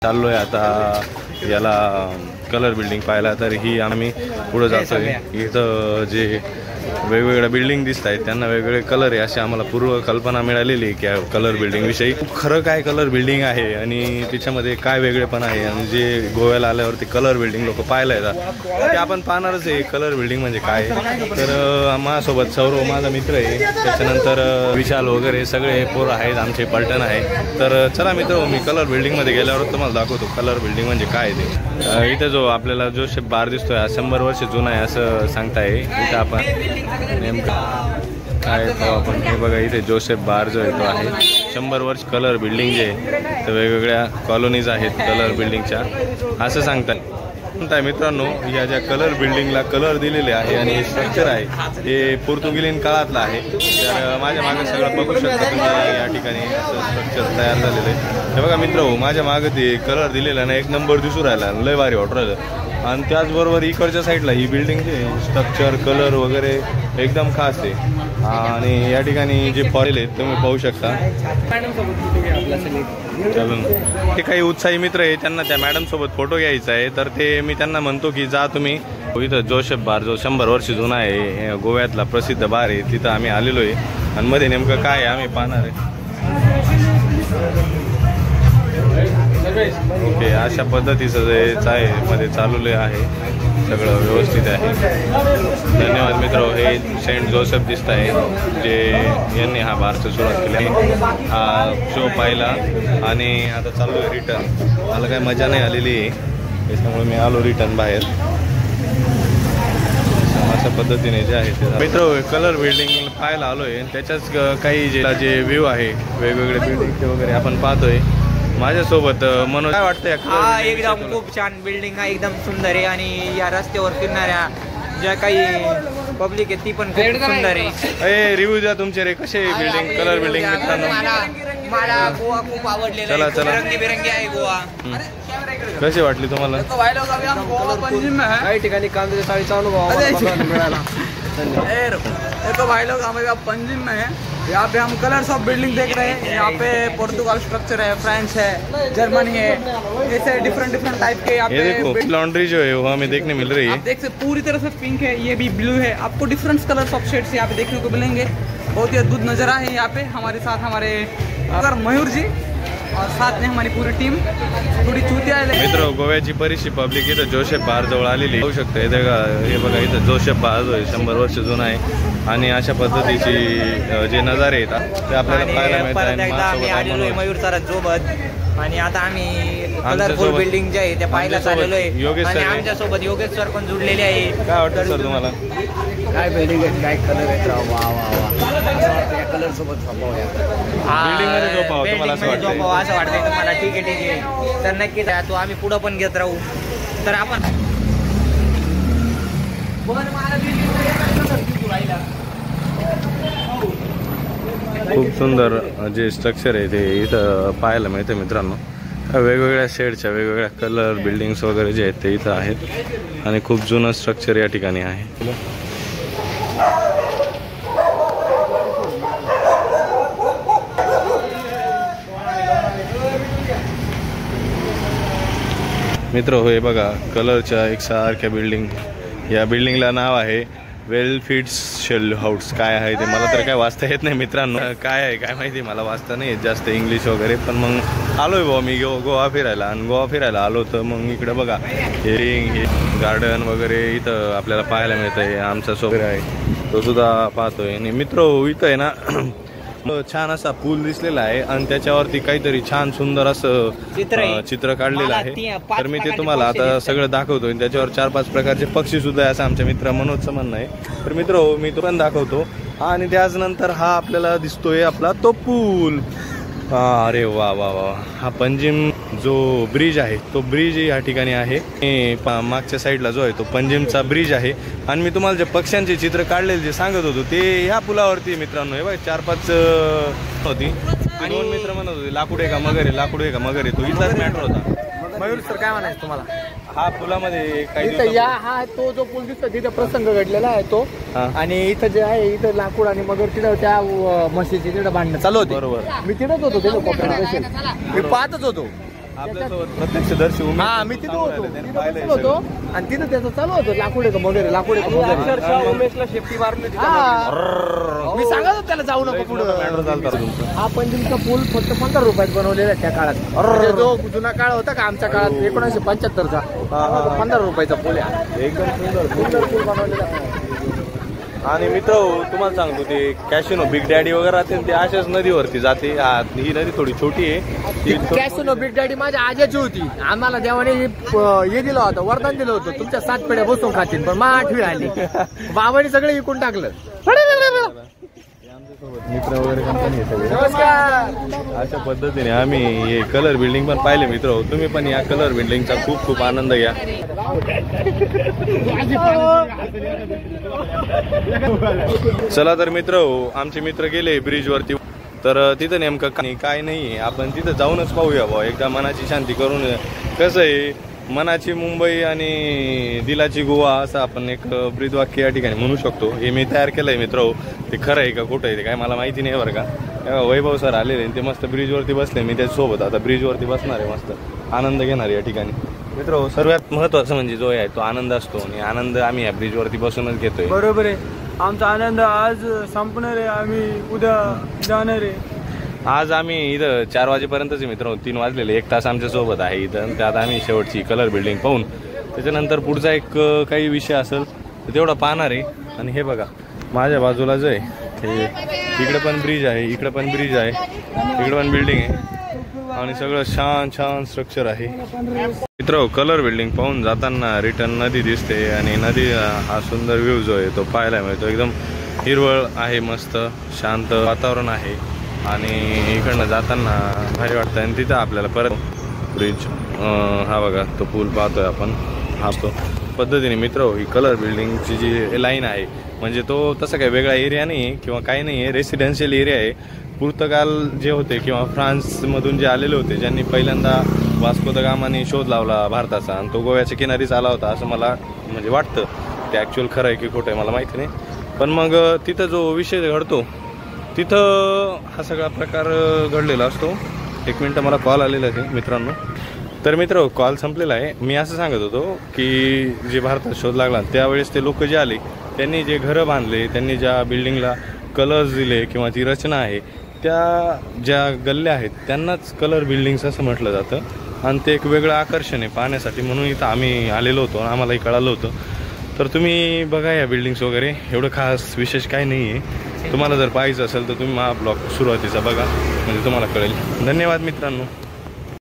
चाललोय आता याला कलर बिल्डिंग पाहायला। तर ही आम्ही पुढे जातोय। इथं जे वेगवेगळ्या बिल्डिंग दिसत आहेत त्यांना वेगवेगळे कलर आहे अशी आम्हाला पूर्व कल्पना मिळालेली आहे की कलर बिल्डिंग विषयी खरं काय कलर बिल्डिंग आहे आणि तिच्यामध्ये काय वेगळेपण आहे आणि जे गोव्याला आल्यावरती कलर बिल्डिंग लोक पाहायला येतात ते आपण पाहणारच आहे कलर बिल्डिंग म्हणजे काय। तर माझ्यासोबत सौरव माझा मित्र आहे, त्याच्यानंतर विशाल वगैरे सगळे पोरं आहेत, आमचे पलटण आहे। तर चला मित्र, मी कलर बिल्डिंगमध्ये गेल्यावर तुम्हाला दाखवतो कलर बिल्डिंग म्हणजे काय ते। इथं जो आपल्याला जोसेफ बार दिसतोय हा 100 वर्ष जुना आहे असं सांगताय। इथं आपण नेमकं काय आपण हे बघा, इथे जोसेफ बार जो आहे तो आहे 100 वर्ष। कलर बिल्डिंग जे तर वेगवेगळ्या कॉलोनीज आहेत कलर बिल्डिंगच्या असं सांगतात मित्रांनो। या ज्या कलर बिल्डिंगला कलर दिलेले आहे आणि हे स्ट्रक्चर आहे हे पोर्तुगीज काळातलं आहे। तर माझ्या मागे सगळं बघू शकता तुम्ही, या ठिकाणी असं स्ट्रक्चर तयार झालेलं आहे। हे बघा मित्र, माझ्या मागे ते कलर दिलेला ना एक नंबर दिसून राहिला, लय भारी वाटू राहिलं। आणि त्याचबरोबर इकडच्या साईडला ही बिल्डिंग जे स्ट्रक्चर कलर वगैरे एकदम खास आहे। आणि या ठिकाणी जे फॉरेल आहेत तुम्ही पाहू शकता। चलून ते काही उत्साही मित्र आहे, त्यांना त्या मॅडम सोबत फोटो घ्यायचा आहे। तर ते मी त्यांना म्हणतो की जा तुम्ही इथं जोसेफ बार जो 100 वर्ष जुना आहे, गोव्यातला प्रसिद्ध बार आहे, तिथं आम्ही आलेलो आहे आणि मध्ये नेमकं काय आहे आम्ही पाहणार आहे। ओके, अशा पद्धतीचं जे आहे मध्ये चालवले आहे सगळं व्यवस्थित आहे। धन्यवाद मित्र। हे सेंट जोसेफ दिसत आहे जे यांनी हा बारचं सुरुवात केली आहे हा शो पाहिला आणि आता चालू आहे रिटर्न। मला काही मजा नाही आलेली आहे त्याच्यामुळे मी आलो रिटर्न बाहेर। अशा पद्धतीने जे आहे ते मित्र कलर बिल्डिंग पाहायला आलो आहे, त्याच्याच काही जे व्ह्यू आहे वेगवेगळे बिल्डिंगचे वगैरे आपण पाहतोय। माझ्यासोबत मनोज, काय वाटतंय? हा एकदम खूप छान बिल्डिंग आहे, एकदम सुंदर आहे आणि या रस्त्यावर फिरणाऱ्या ज्या काही पब्लिक आहे ती पण खूप सुंदर आहे। रिव्ह्यू द्या तुमचे रे, कसे बिल्डिंग कलर बिल्डिंग मित्रांनो? मला गोवा खूप आवडलेला आहे, रंगीबेरंगी आहे गोवा। कशी वाटली तुम्हाला? काही ठिकाणी कांद्याच्या साडीचा अनुभव मिळाला। तो भाई लोग हमारे पंजिम में है, यहाँ पे हम कलर्स ऑफ बिल्डिंग देख रहे हैं। यहाँ पे पोर्तुगाल स्ट्रक्चर है, फ्रांस है, जर्मनी है, ऐसे डिफरेंट टाइप के यहाँ पे लॉन्ड्री जो है वो हमें देखने मिल रही है। आप देख सकते पूरी तरह से पिंक है, ये भी ब्लू है। आपको डिफरेंट कलर्स ऑफ शेड्स यहाँ पे देखने को मिलेंगे। बहुत ही अद्भुत नज़ारा है यहाँ पे। हमारे साथ हमारे मयूर जी और साथ में हमारी पूरी टीम थोडी चुती आहे। मित्र, गोव्याची बरीचशी पब्लिक इथं जोसेफ बार जवळ आलेली होऊ शकते। हे बघा इथं जोसेफ बार जो आहे 100 वर्ष जुना आहे आणि अशा पद्धतीची जे नजारे येतात ते आपल्याला पाहायला मिळतात। मयूर सरांसोबत आणि आता आम्ही कलरफुल बिल्डिंग जे आहे त्या पाहायला चाललेलो आहे आणि आमच्या सोबत योगेश सर पण जुडलेले आहे। काय वाटतं सर तुम्हाला? काय बिल्डिंग आहे, काय कलर आहे, वा वा वा। कलर सोबत बिल्डिंग मध्ये झोपावं तुम्हाला असं वाटतंय तुम्हाला? ठीक आहे तर नक्कीच तो आम्ही पुढं पण घेत राहू। तर आपण खूप सुंदर जे स्ट्रक्चर आहे ते इथं पाहायला मिळते मित्रांनो। वेगवेगळ्या शेडच्या वेगवेगळ्या कलर बिल्डिंग्स वगैरे जे आहेत ते इथं आहेत आणि खूप जुनं स्ट्रक्चर या ठिकाणी आहे। मित्र होय बघा कलरच्या एकसारख्या बिल्डिंग, या बिल्डिंगला नाव आहे वेलफिट्स शेल हाऊस। काय आहे ते मला तर काय वाचता येत नाही मित्रांनो, काय आहे काय माहिती, मला वाचता नाही येत जास्त इंग्लिश वगैरे। पण मग आलोय भाऊ मी गोवा फिरायला आणि गोवा फिरायला आलो तर मग इकडे बघा हे गार्डन वगैरे इथं आपल्याला पाहायला मिळतं आहे। आमचा सोबत आहे तो सुद्धा पाहतोय आणि मित्र इथं आहे ना छान असा पूल दिसलेला आहे आणि त्याच्यावरती काहीतरी छान सुंदर असं चित्र काढलेलं आहे। तर मी ते तुम्हाला आता सगळं दाखवतोय। त्याच्यावर 4-5 प्रकारचे पक्षी सुद्धा आहे असं आमच्या मित्र मनोजचं म्हणणं आहे। तर मित्र मी तो पण दाखवतो आणि त्याच्यानंतर हा आपल्याला दिसतोय आपला तो पूल। अरे वा वा वा, हा पंजिम जो ब्रिज आहे तो ब्रिज या ठिकाणी आहे। मागच्या साईडला जो आहे तो पंजिमचा ब्रिज आहे आणि मी तुम्हाला जे पक्ष्यांचे चित्र काढलेले जे सांगत होतो ते ह्या पुलावरती मित्रांनो। हे बघा 4-5 होती आणि 2 मित्र म्हणत होते लाकूड आहे का मगर आहे, लाकूड आहे का मगर आहे, तो इथलाच मॅटर होता। मयूर सर काय म्हणायचं तुम्हाला? हा पुलामध्ये काही हा तो जो पूल दिसतो तिथे प्रसंग घडलेला आहे तो आणि इथं जे आहे इथं लाकूड आणि मगर तिथं त्या म्हशीची तिथं भांडणं चालू होती। बरोबर, मी तिथंच होतो तिथं मी पाहतच होतो। आपल्यासोबत प्रत्यक्षदर्शी उमेश हा मी तिथे होतो त्यांनी पाहिलंय तिथे होतो आणि तिथे त्याचं चालू होतं लाकूड वगैरे लाकूड उमेशला शेफ्टी मारली मी सांगत होतो त्याला जाऊ नको पुढे तुमचं हा पंजिमचा पूल फक्त 15 रुपयात बनवलेला आहे त्या काळात म्हणजे जो जुना काळ होता का आमच्या काळात 1975चा 15 रुपयाचा पूल आहे एकदम सुंदर पूल बनवलेला आहे. आणि मित्र तुम्हाला सांगतो ते कॅशिनो बिग डॅडी वगैरे राहते ते अशाच नदीवरती जाते. ही नदी थोडी छोटी आहे. कॅसिनो बिग डॅडी माझ्या आज्याची होती. आम्हाला देवाने हे दिलं होतं वरदान दिलं होतं तुमच्या 7 पिढ्या बसून खातील पण मग 8वी आली बाबांनी सगळं विकून टाकलं. मित्र वगैरे कंपनी सगळे नमस्कार. अशा पद्धतीने आम्ही हे कलर बिल्डिंग पण पाहिले मित्र. तुम्ही पण या कलर बिल्डिंगचा खूप खूप आनंद घ्या. चला तर मित्र आमचे मित्र गेले ब्रिज वरती तर तिथं नेमकं काय नाही आपण तिथं जाऊनच पाहूया भाऊ एकदा मनाची शांती करून. कसं आहे मनाची मुंबई आणि दिलाची गोवा असं आपण एक ब्रीदवाक्य या ठिकाणी म्हणू शकतो. हे मी तयार केलंय मित्र. ते खरं आहे का खोटं आहे ते काय मला माहिती नाही बरं का. वैभव सर आलेले ते मस्त ब्रिजवरती बसले. मी त्याच्यासोबत आता ब्रिजवरती बसणार आहे मस्त आनंद घेणार या ठिकाणी मित्र. सर्वात महत्वाचं म्हणजे जो आहे तो आनंद असतो आणि आनंद आम्ही या ब्रिजवरती बसूनच घेतोय. बरोबर आहे. आमचा आनंद आज संपणार आहे. आम्ही उद्या जाणार आहे. आज आम्ही इथं 4 वाजेपर्यंतच मित्र 3 वाजलेले 1 तास आमच्या सोबत आहे इथं. त्यात आम्ही शेवटची कलर बिल्डिंग पाहून त्याच्यानंतर पुढचा एक काही विषय असेल तर तेवढा पाहणार आहे. आणि हे बघा माझ्या बाजूला जे आहे इकडे पण ब्रिज आहे इकडे पण ब्रिज आहे इकडे पण बिल्डिंग आहे आणि सगळं छान स्ट्रक्चर आहे मित्र. कलर बिल्डिंग पाहून जाताना रिटर्न नदी दिसते आणि नदी हा सुंदर व्ह्यू जो आहे तो पाहायला मिळतो. एकदम हिरवळ आहे मस्त शांत वातावरण आहे आणि इकडनं जाताना भारी वाटतं. आणि तिथं आपल्याला परत ब्रिज हा बघा तो पूल पाहतोय आपण हा तो पद्धतीने मित्र. ही कलर बिल्डिंगची जी लाईन आहे म्हणजे तो तसा काही वेगळा एरिया नाही आहे किंवा काही नाही आहे रेसिडेन्शियल एरिया आहे. पुर्तगाल जे होते किंवा फ्रान्समधून जे आलेले होते ज्यांनी पहिल्यांदा वास्को द गामाने शोध लावला भारताचा आणि तो गोव्याच्या किनारीच आला होता असं मला म्हणजे वाटतं. ते ॲक्च्युअल खरं आहे की खोटं आहे मला माहिती नाही. पण मग तिथं जो विषय घडतो तिथं हा सगळा प्रकार घडलेला असतो. 1 मिनटं मला कॉल आलेला आहे मित्रांनो. तर मित्र कॉल संपलेला आहे. मी असं सांगत होतो की जे भारतात शोध लागला त्यावेळेस ते लोक जे आले त्यांनी जे घरं बांधले त्यांनी ज्या बिल्डिंगला कलर्स दिले किंवा ती रचना आहे त्या ज्या गल्ल्या आहेत त्यांनाच कलर बिल्डिंग्स असं म्हटलं जातं आणि ते एक वेगळं आकर्षण आहे पाहण्यासाठी. म्हणून इथं आम्ही आलेलो होतो आम्हालाही कळालं होतं. तर तुम्ही बघा या बिल्डिंग्स वगैरे एवढं खास विशेष काही नाही आहे. तुम्हाला जर पाहायचं असेल तर तुम्ही हा ब्लॉग सुरुवातीचा बघा म्हणजे तुम्हाला कळेल. धन्यवाद मित्रांनो.